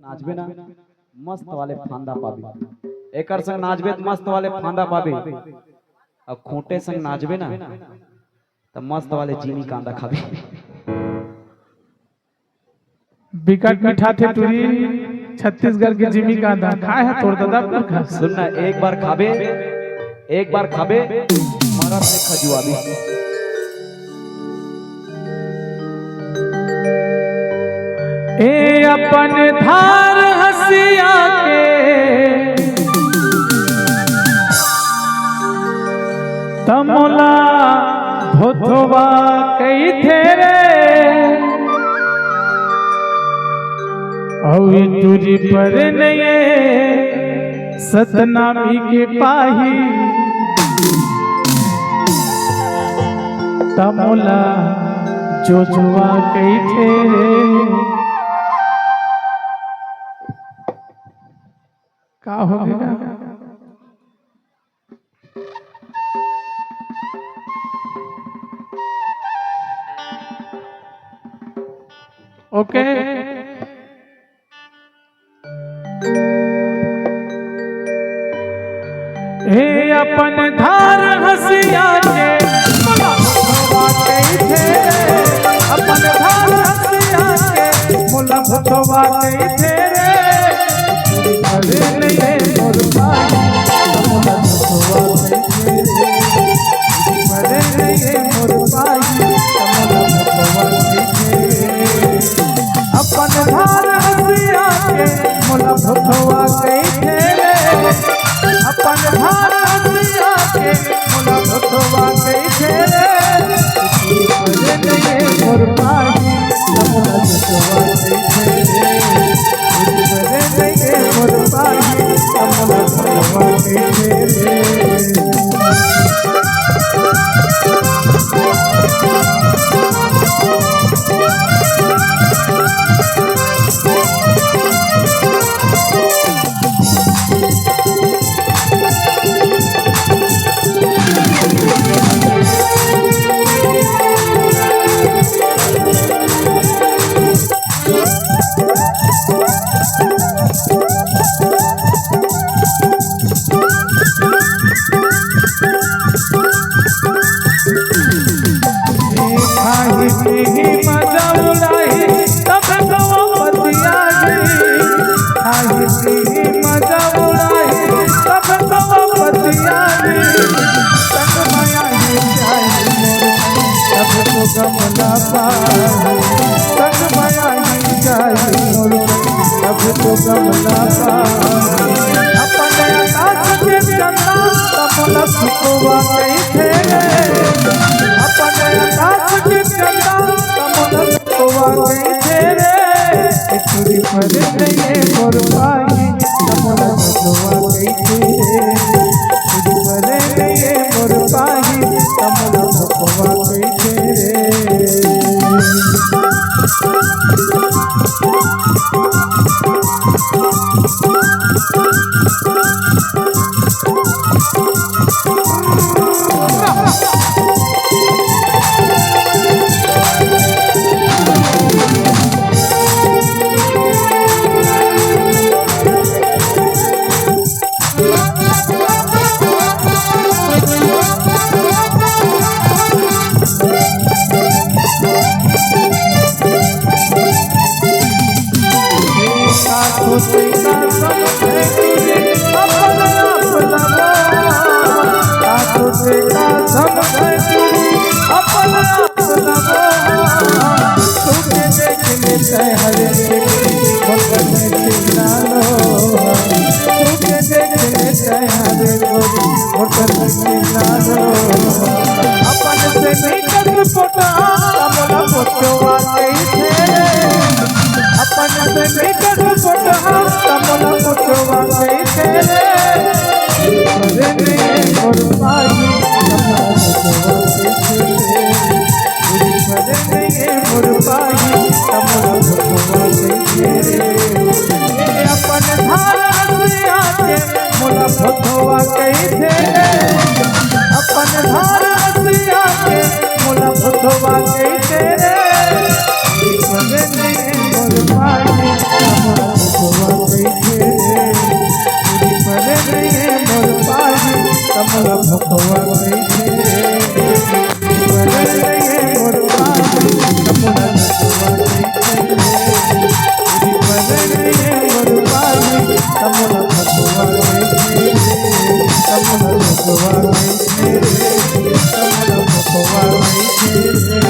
नाचबे ना मस्त वाले फांदा पाबे एकर संग नाचबे तो मस्त वाले फांदा पाबे और खूंटे संग नाचबे ना तो मस्त वाले चीनी कांदा खाबे। बिकट मीठा थे टूरी छत्तीसगढ़ के जिमी कांदा खाए है तोड़ दादा पुरखा। सुनना एक बार खाबे मरद से खजुआबी। ए अपन धार हसिया के तमोला भोथवा कई थे रे औ तुझी पर नये सतनामी के पाही तमोला जो जुआ कई थे रे। का हो गया ओके हे अपन धार हसिया के थे अपन धार हसिया के मुला भटवा थे रे अरे नहीं मोर भाई मुला भटवा थे रे अरे नहीं मोर भाई मुला भटवा थे रे अपन धार हसिया के मुला भटवा थे रे अपन धार हसिया के मुला भटवा थे रे अरे नहीं मोर भाई मुला भटवा थे रे अरे नहीं मोर भाई मुला भटवा थे रे। कमला संग माया जाए मोर अब तो कमला अपन आकाश के चंदा कमला सुखवा कई थे अपन आकाश के चंदा कमला सुखवा कई थे रे तुरी पर नहीं मोर भाई कमला सुखवा कई थे तुरी पर नहीं मोर भाई कमला सुखवा कई थे रे। अपन से निकल पोटा कमला पोटवा थे अपन से निकल पोटा कमला पोटवा थे रे मोर भाई कमला पोटवा थे रे मोर भाई कमला पोटवा थे अपन धार हसिया के मोला भटवा थे अपन धार हसिया के मोला भटवा थे रे मोर भाई ભગવા ગઈ છે પરણીએ મોર પાવી તમુના ભગવા ગઈ છે પરણીએ મોર પાવી તમુના ભગવા ગઈ છે તમુના ભગવા ગઈ છે તમુના ભગવા ગઈ છે